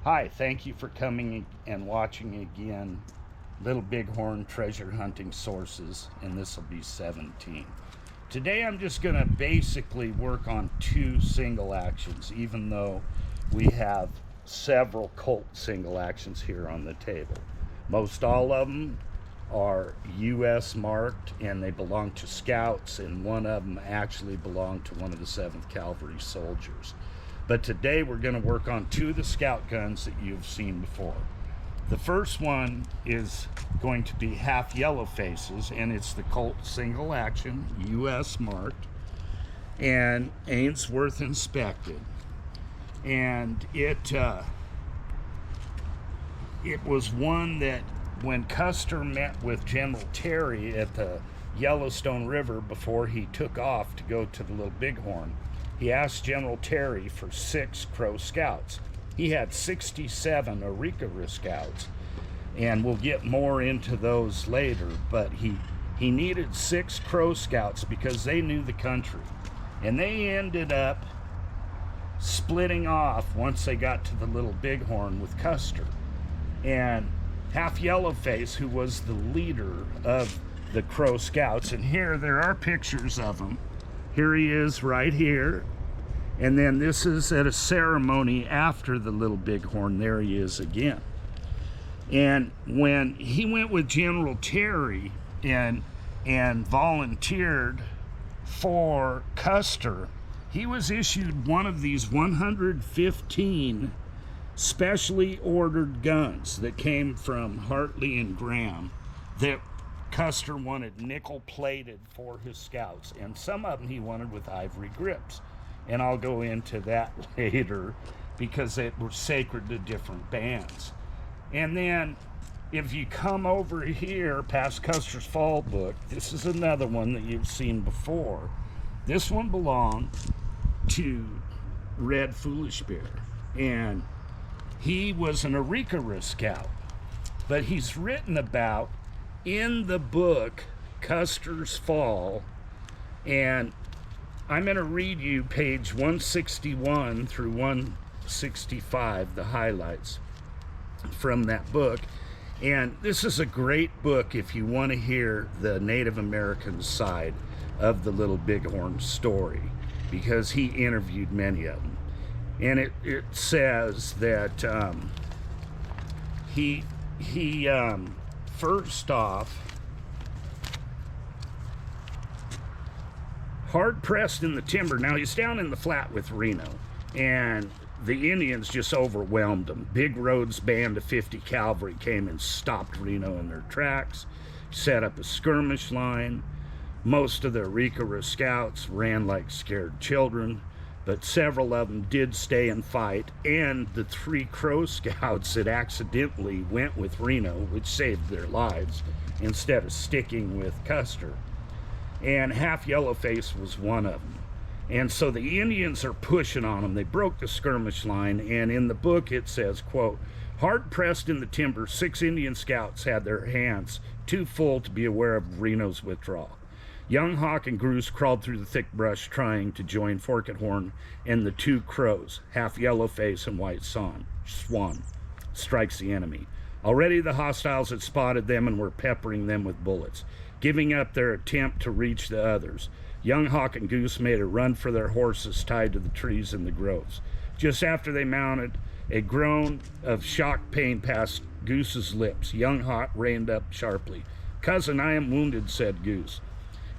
Hi, thank you for coming and watching again Little Bighorn Treasure Hunting Sources, and this will be 17. Today I'm just going to basically work on two single actions, even though we have several Colt single actions here on the table. Most all of them are U.S. marked and they belong to scouts, and one of them actually belonged to one of the 7th Cavalry soldiers. But today we're going to work on two of the scout guns that you've seen before. The first one is going to be half yellow faces, and it's the Colt single action, U.S. marked, and Ainsworth inspected. And it was one that when Custer met with General Terry at the Yellowstone River before he took off to go to the Little Bighorn, he asked General Terry for 6 Crow scouts. He had 67 Arikara scouts, and we'll get more into those later, but he needed 6 Crow scouts because they knew the country. And they ended up splitting off once they got to the Little Bighorn with Custer. And Half Yellowface, who was the leader of the Crow scouts, and here there are pictures of him. Here he is right here. And then this is at a ceremony after the Little Bighorn. There he is again. And when he went with General Terry and volunteered for Custer, he was issued one of these 115 specially ordered guns that came from Hartley and Graham that Custer wanted nickel-plated for his scouts, and some of them he wanted with ivory grips. And I'll go into that later because they were sacred to different bands. And then if you come over here past Custer's Fall book, this is another one that you've seen before. This one belonged to Red Foolish Bear, and he was an Arikara scout, but he's written about in the book Custer's Fall, and I'm going to read you page 161 through 165, the highlights from that book. And this is a great book if you want to hear the Native American side of the Little Bighorn story, because he interviewed many of them. And it says that he first off, hard pressed in the timber. Now he's down in the flat with Reno, and the Indians just overwhelmed him. Big Road's band of 50 cavalry came and stopped Reno in their tracks, set up a skirmish line. Most of the Arikara scouts ran like scared children, but several of them did stay and fight, and the 3 Crow scouts that accidentally went with Reno, which saved their lives, instead of sticking with Custer. And Half Yellowface was one of them. And so the Indians are pushing on them. They broke the skirmish line, and in the book it says, quote, hard pressed in the timber, 6 Indian scouts had their hands too full to be aware of Reno's withdrawal. Young Hawk and Goose crawled through the thick brush trying to join Forked Horn and the 2 Crows, Half Yellowface and White Swan, strikes the enemy. Already the hostiles had spotted them and were peppering them with bullets, giving up their attempt to reach the others. Young Hawk and Goose made a run for their horses tied to the trees in the groves. Just after they mounted, a groan of shock pain passed Goose's lips. Young Hawk reined up sharply. "Cousin, I am wounded," said Goose.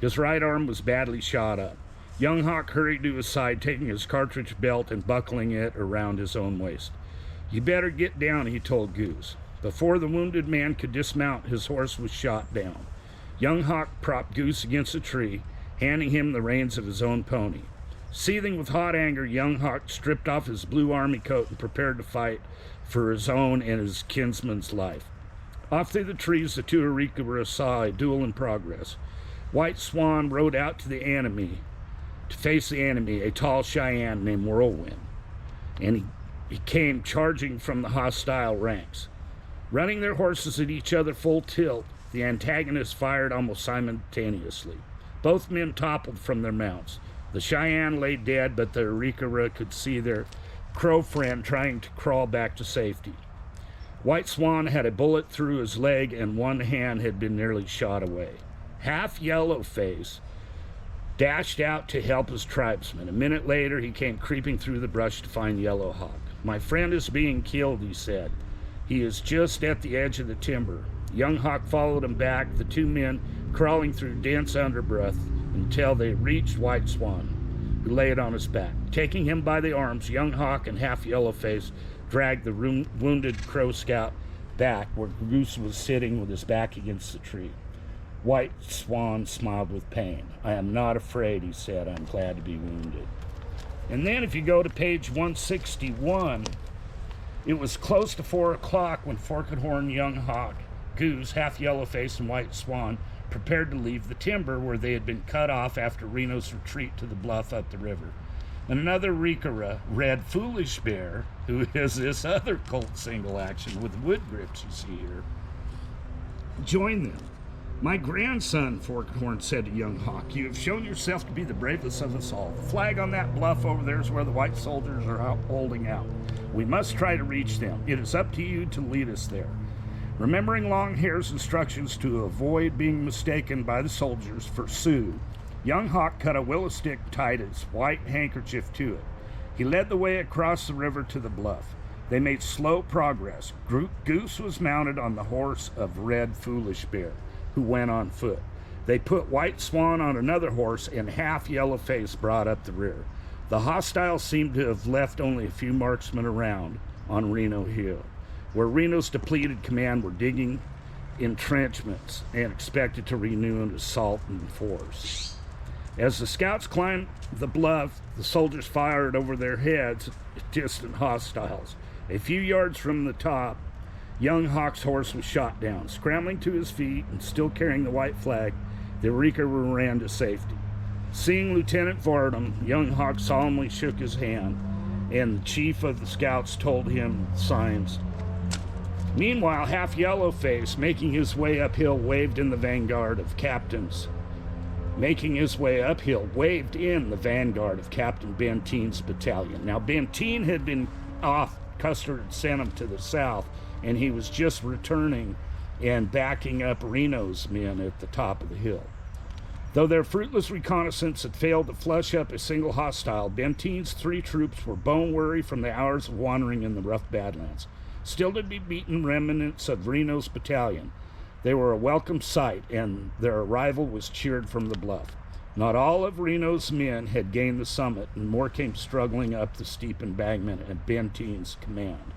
His right arm was badly shot up. Young Hawk hurried to his side, taking his cartridge belt and buckling it around his own waist. "You better get down," he told Goose. Before the wounded man could dismount, his horse was shot down. Young Hawk propped Goose against a tree, handing him the reins of his own pony. Seething with hot anger, Young Hawk stripped off his blue army coat and prepared to fight for his own and his kinsman's life. Off through the trees, the 2 Arikara saw a duel in progress. White Swan rode out to the enemy, to face the enemy, a tall Cheyenne named Whirlwind, and he came charging from the hostile ranks. Running their horses at each other full tilt, the antagonists fired almost simultaneously. Both men toppled from their mounts. The Cheyenne lay dead, but the Arikara could see their Crow friend trying to crawl back to safety. White Swan had a bullet through his leg and one hand had been nearly shot away. Half Yellowface dashed out to help his tribesmen. A minute later, he came creeping through the brush to find Yellow Hawk. "My friend is being killed," he said. "He is just at the edge of the timber." Young Hawk followed him back, the two men crawling through dense underbrush until they reached White Swan, who lay on his back. Taking him by the arms, Young Hawk and Half Yellowface dragged the wounded Crow scout back where Goose was sitting with his back against the tree. White Swan smiled with pain. "I am not afraid," he said. "I'm glad to be wounded." And then if you go to page 161, it was close to 4 o'clock when Forked Horn, Young Hawk, Goose, Half Yellowface, and White Swan prepared to leave the timber where they had been cut off after Reno's retreat to the bluff up the river. And another Arikara, Red Foolish Bear, who is this other Colt single action with wood grips you see here, joined them. "My grandson," Forked Horn said to Young Hawk, "you have shown yourself to be the bravest of us all. The flag on that bluff over there is where the white soldiers are holding out. We must try to reach them. It is up to you to lead us there." Remembering Longhair's instructions to avoid being mistaken by the soldiers for Sioux, Young Hawk cut a willow stick and tied his white handkerchief to it. He led the way across the river to the bluff. They made slow progress. Goose was mounted on the horse of Red Foolish Bear, who went on foot. They put White Swan on another horse, and Half Yellowface brought up the rear. The hostiles seemed to have left only a few marksmen around on Reno Hill, where Reno's depleted command were digging entrenchments and expected to renew an assault in force. As the scouts climbed the bluff, the soldiers fired over their heads at distant hostiles. A few yards from the top, Young Hawk's horse was shot down. Scrambling to his feet and still carrying the white flag, the Arikara ran to safety. Seeing Lieutenant Varnum, Young Hawk solemnly shook his hand, and the chief of the scouts told him signs. Meanwhile, Half Yellowface, making his way uphill, waved in the vanguard of captains. Making his way uphill, waved in the vanguard of Captain Benteen's battalion. Now, Benteen had been off. Custer had sent him to the south, and he was just returning and backing up Reno's men at the top of the hill. Though their fruitless reconnaissance had failed to flush up a single hostile, Benteen's 3 troops were bone-weary from the hours of wandering in the rough Badlands. Still to be beaten remnants of Reno's battalion. They were a welcome sight, and their arrival was cheered from the bluff. Not all of Reno's men had gained the summit, and more came struggling up the steep embankment at Benteen's command.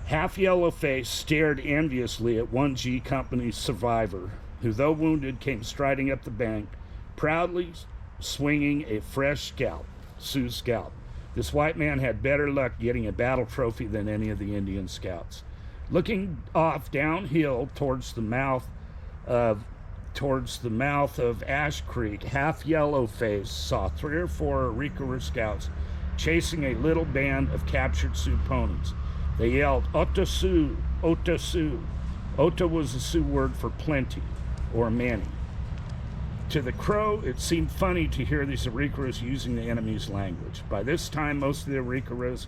Half Yellowface stared enviously at 1G Company's survivor, who, though wounded, came striding up the bank, proudly swinging a fresh scalp, Sioux scalp. This white man had better luck getting a battle trophy than any of the Indian scouts. Looking off downhill towards the mouth of Ash Creek, Half Yellowface saw 3 or 4 Arikara scouts chasing a little band of captured Sioux ponies. They yelled, "Ota Sioux! Ota Sioux!" Ota was the Sioux word for plenty, or many. To the Crow, it seemed funny to hear these Arikaras using the enemy's language. By this time, most of the Arikaras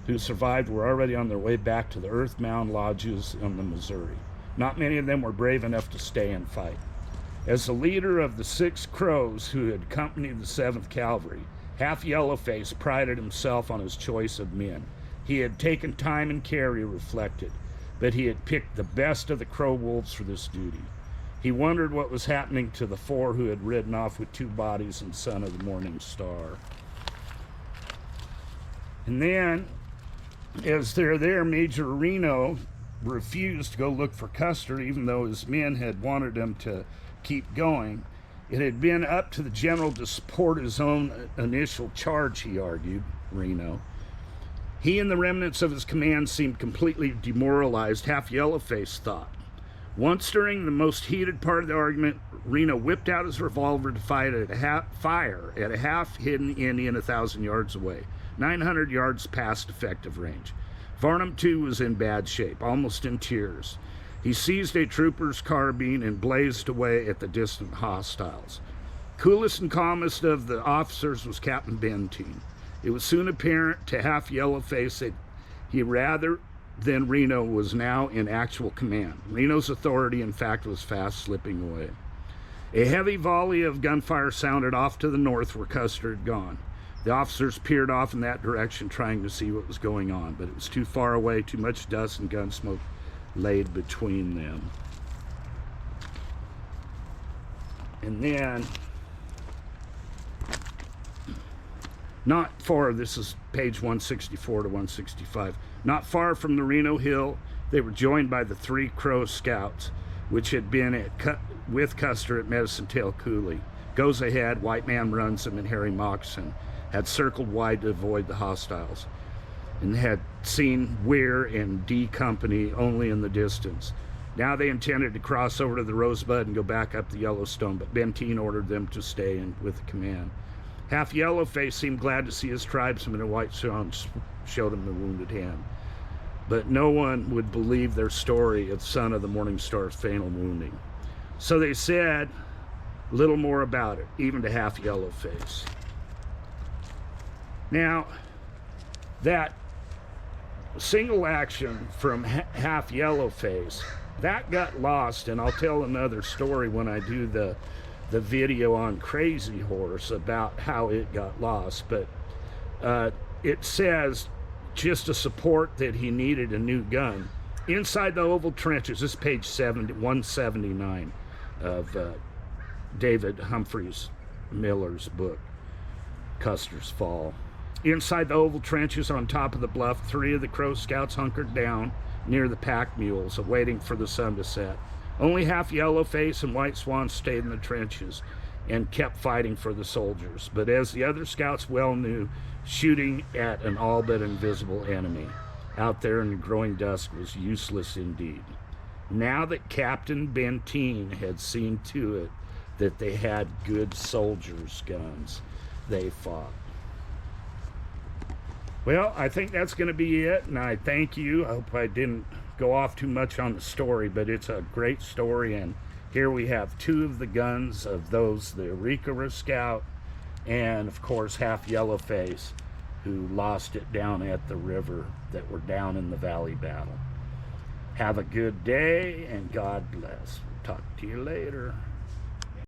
who survived were already on their way back to the Earth Mound lodges on the Missouri. Not many of them were brave enough to stay and fight. As the leader of the 6 Crows who had accompanied the 7th Cavalry, Half Yellowface prided himself on his choice of men. He had taken time and care, he reflected, but he had picked the best of the Crow wolves for this duty. He wondered what was happening to the 4 who had ridden off with 2 bodies and Son of the Morning Star. And then, as they're there, Major Reno refused to go look for Custer, even though his men had wanted him to keep going. It had been up to the general to support his own initial charge, he argued, Reno. He and the remnants of his command seemed completely demoralized, Half Yellowface thought. Once during the most heated part of the argument, Reno whipped out his revolver to fire at a half-hidden Indian 1,000 yards away, 900 yards past effective range. Varnum, too, was in bad shape, almost in tears. He seized a trooper's carbine and blazed away at the distant hostiles. Coolest and calmest of the officers was Captain Benteen. It was soon apparent to half Yellowface that he rather than Reno was now in actual command. Reno's authority, in fact, was fast slipping away. A heavy volley of gunfire sounded off to the north where Custer had gone. The officers peered off in that direction, trying to see what was going on, but it was too far away. Too much dust and gun smoke laid between them. And then, not far, this is page 164 to 165, not far from the Reno Hill, they were joined by the 3 Crow scouts, which had been with Custer at Medicine Tail Coulee. Goes ahead, white man runs them, and Harry Moxon had circled wide to avoid the hostiles, and had seen Weir and D Company only in the distance. Now they intended to cross over to the Rosebud and go back up the Yellowstone, but Benteen ordered them to stay in with the command. Half Yellowface seemed glad to see his tribesmen, and White Stone showed him the wounded hand. But no one would believe their story of Son of the Morning Star's fatal wounding. So they said little more about it, even to half Yellowface. Now, that single action from half Yellowface, that got lost, and I'll tell another story when I do the video on Crazy Horse about how it got lost. But it says, just to support that he needed a new gun, inside the oval trenches, this is page 179 of David Humphreys Miller's book, Custer's Fall. Inside the oval trenches on top of the bluff, 3 of the Crow scouts hunkered down near the pack mules, awaiting for the sun to set. Only half Yellowface and White Swan stayed in the trenches and kept fighting for the soldiers. But as the other scouts well knew, shooting at an all but invisible enemy out there in the growing dusk was useless indeed. Now that Captain Benteen had seen to it that they had good soldiers' guns, they fought. Well, I think that's going to be it, and I thank you. I hope I didn't go off too much on the story, but it's a great story, and here we have 2 of the guns of those, the Arikara scout, and of course half Yellowface, who lost it down at the river, that were down in the Valley battle. Have a good day, and God bless. We'll talk to you later.